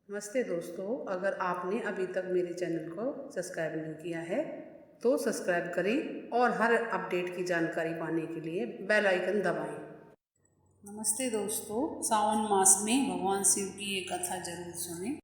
नमस्ते दोस्तों, अगर आपने अभी तक मेरे चैनल को सब्सक्राइब नहीं किया है तो सब्सक्राइब करें और हर अपडेट की जानकारी पाने के लिए बेल आइकन दबाएं। नमस्ते दोस्तों, सावन मास में भगवान शिव की ये कथा जरूर सुनें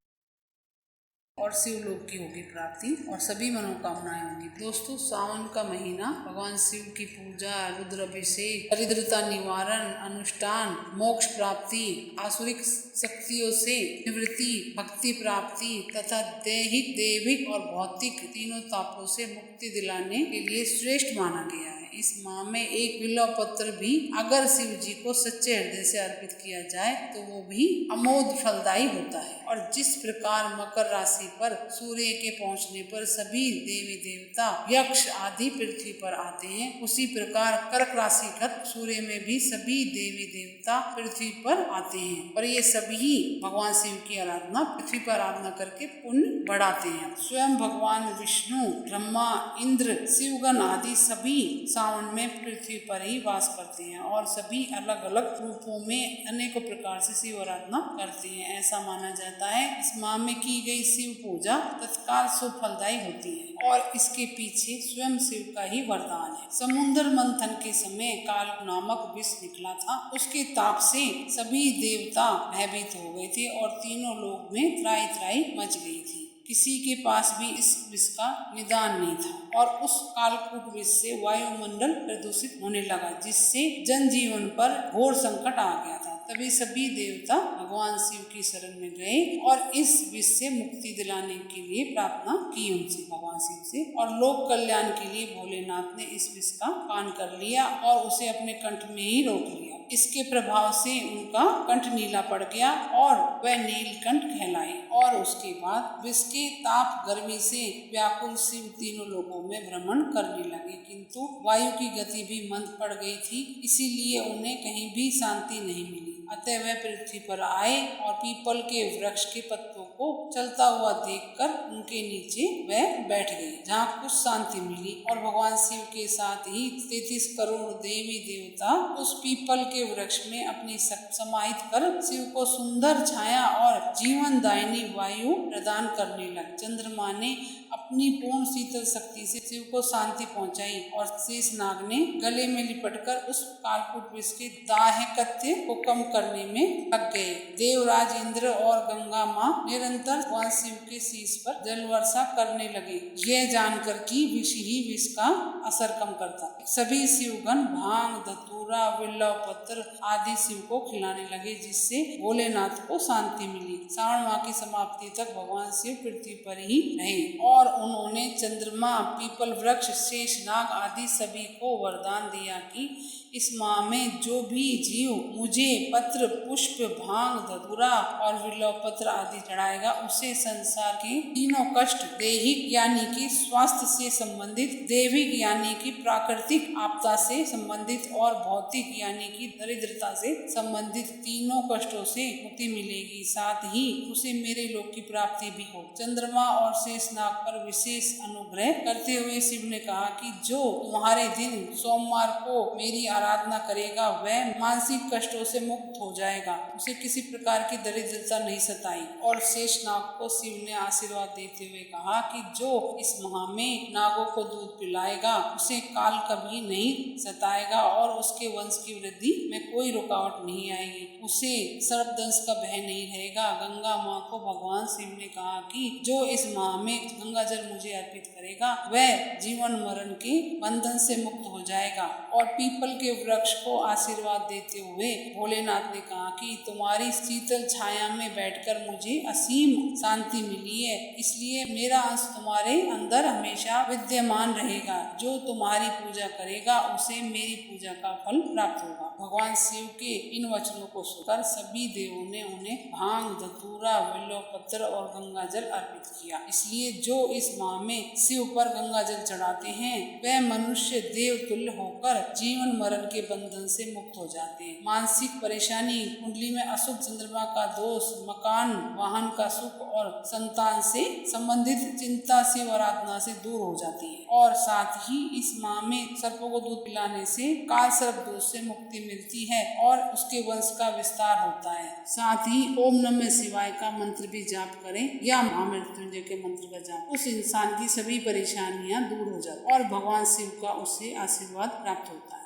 और शिवलोक की होगी प्राप्ति और सभी मनोकामनाएं होंगी। दोस्तों, सावन का महीना भगवान शिव की पूजा, रुद्राभिषेक, दरिद्रता निवारण, अनुष्ठान, मोक्ष प्राप्ति, आसुरिक शक्तियों से निवृत्ति, भक्ति प्राप्ति तथा दैहिक, दैविक और भौतिक तीनों तापों से मुक्ति दिलाने के लिए श्रेष्ठ माना गया है। इस माह में एक बिल्व पत्र भी अगर शिव जी को सच्चे हृदय से अर्पित किया जाए तो वो भी अमोघ फलदायी होता है। और जिस प्रकार मकर राशि पर सूर्य के पहुंचने पर सभी देवी देवता, यक्ष आदि पृथ्वी पर आते हैं, उसी प्रकार कर्क राशि कर सूर्य में भी सभी देवी देवता पृथ्वी पर आते हैं और ये सभी भगवान शिव की आराधना, पृथ्वी पर आराधना करके पुण्य बढ़ाते हैं। स्वयं भगवान विष्णु, ब्रह्मा, इंद्र, शिवगण आदि सभी सावन में पृथ्वी पर ही वास करते हैं और सभी अलग अलग रूपों में अनेकों प्रकार से शिव आराधना करते हैं। ऐसा माना जाता है इस माह में की गई शिव पूजा तत्काल शुभ फलदायी होती है और इसके पीछे स्वयं शिव का ही वरदान है। समुद्र मंथन के समय काल नामक विष निकला था, उसके ताप से सभी देवता भयभीत हो गए थे और तीनों लोक में त्राही त्राही मच गई थी। किसी के पास भी इस विष का निदान नहीं था और उस कालकूट विष से वायुमंडल प्रदूषित होने लगा, जिससे जनजीवन पर घोर संकट आ गया था। तभी सभी देवता भगवान शिव की शरण में गए और इस विष से मुक्ति दिलाने के लिए प्रार्थना की उनसे, भगवान शिव से, और लोक कल्याण के लिए भोलेनाथ ने इस विष का पान कर लिया और उसे अपने कंठ में ही रोक लिया। इसके प्रभाव से उनका कंठ नीला पड़ गया और वह नीलकंठ कहलाए और उसके बाद विष के ताप गर्मी से व्याकुल शिव तीनों लोगों में भ्रमण करने लगे, किंतु वायु की गति भी मंद पड़ गई थी, इसीलिए उन्हें कहीं भी शांति नहीं मिली। अतः वह पृथ्वी पर आए और पीपल के वृक्ष के पत्तों को चलता हुआ देखकर उनके नीचे वह बैठ गए, जहाँ कुछ शांति मिली और भगवान शिव के साथ ही 33 करोड़ देवी देवता उस पीपल के वृक्ष में अपनी समाहित कर शिव को सुंदर छाया और जीवन दायिनी वायु प्रदान करने लगे। चंद्रमा ने अपनी पूर्ण शीतल शक्ति से शिव को शांति पहुंचाई और शेषनाग ने गले में लिपटकर उस कालकूट विष के दाहकत्य को कम करने में लग गए। देवराज इंद्र और गंगा माँ निरंतर भगवान शिव के शीश पर जल वर्षा करने लगे, यह जानकर कि विष ही विष का असर कम करता है। सभी शिवगण भांग, धतूरा, बिल्व पत्र आदि शिव को खिलाने लगे, जिससे भोलेनाथ को शांति मिली। श्रावण माह की समाप्ति तक भगवान शिव पृथ्वी पर ही रहे और उन्होंने चंद्रमा, पीपल वृक्ष, शेषनाग आदि सभी को वरदान दिया कि इस माह में जो भी जीव मुझे पत्र, पुष्प, भांग, धतूरा और बिल्व पत्र आदि चढ़ाएगा, उसे संसार के तीनों कष्ट, दैहिक यानी कि स्वास्थ्य से संबंधित, दैविक यानी कि प्राकृतिक आपदा से संबंधित और भौतिक यानी कि दरिद्रता से संबंधित तीनों कष्टों से मुक्ति मिलेगी। साथ ही उसे मेरे लोक की प्राप्ति भी हो। चंद्रमा और शेषनाग पर विशेष अनुग्रह करते हुए शिव ने कहा कि जो तुम्हारे दिन सोमवार को मेरी आराधना करेगा वह मानसिक कष्टों से मुक्त हो जाएगा, उसे किसी प्रकार की दरिद्रता नहीं सताई। और शेषनाग को शिव ने आशीर्वाद देते हुए कहा कि जो इस माह में नागों को दूध पिलाएगा उसे काल कभी नहीं सताएगा और उसके वंश की वृद्धि में कोई रुकावट नहीं आएगी, उसे सर्पदंश का भय नहीं रहेगा। गंगा माँ को भगवान शिव ने कहा कि जो इस माह में गंगा जल मुझे अर्पित करेगा वह जीवन मरण के बंधन से मुक्त हो जाएगा। और पीपल के वृक्ष को आशीर्वाद देते हुए भोलेनाथ ने कहा कि तुम्हारी शीतल छाया में बैठकर मुझे असीम शांति मिली है, इसलिए मेरा अंश तुम्हारे अंदर हमेशा विद्यमान रहेगा। जो तुम्हारी पूजा करेगा उसे मेरी पूजा का फल प्राप्त होगा। भगवान शिव के इन वचनों को सुनकर सभी देवों ने उन्हें भांग, धतूरा, बिल्व पत्र और गंगा जल अर्पित किया। इसलिए जो इस माह में शिव पर गंगा जल चढ़ाते हैं वह मनुष्य देव तुल्य होकर जीवन मरण बल के बंधन से मुक्त हो जाते हैं। मानसिक परेशानी, कुंडली में अशुभ चंद्रमा का दोष, मकान, वाहन का सुख और संतान से संबंधित चिंता, शिव आराधना से दूर हो जाती है। और साथ ही इस माह में सर्पों को दूध पिलाने से काल सर्प दोष से मुक्ति मिलती है और उसके वंश का विस्तार होता है। साथ ही ओम नमः शिवाय का मंत्र भी जाप करें या महामृत्युंजय के मंत्र का जाप, उस इंसान की सभी परेशानियां दूर हो जाती और भगवान शिव का उससे आशीर्वाद प्राप्त होता है।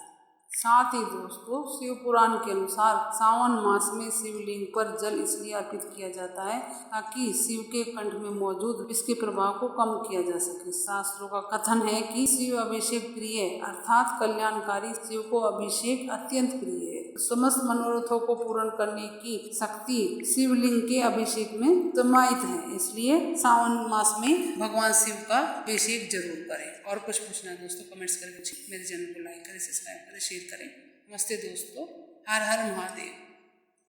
साथ ही दोस्तों, शिव पुराण के अनुसार सावन मास में शिवलिंग पर जल इसलिए अर्पित किया जाता है ताकि शिव के कंठ में मौजूद इसके प्रभाव को कम किया जा सके। शास्त्रों का कथन है कि शिव अभिषेक प्रिय अर्थात कल्याणकारी शिव को अभिषेक अत्यंत प्रिय है। समस्त मनोरथों को पूर्ण करने की शक्ति शिवलिंग के अभिषेक में समाहित है, इसलिए सावन मास में भगवान शिव का अभिषेक जरूर करें। और कुछ पूछना है दोस्तों, कमेंट्स करके पूछिए। मेरे चैनल को लाइक करें, सब्सक्राइब करें, शेयर करें। नमस्ते दोस्तों, हर हर महादेव।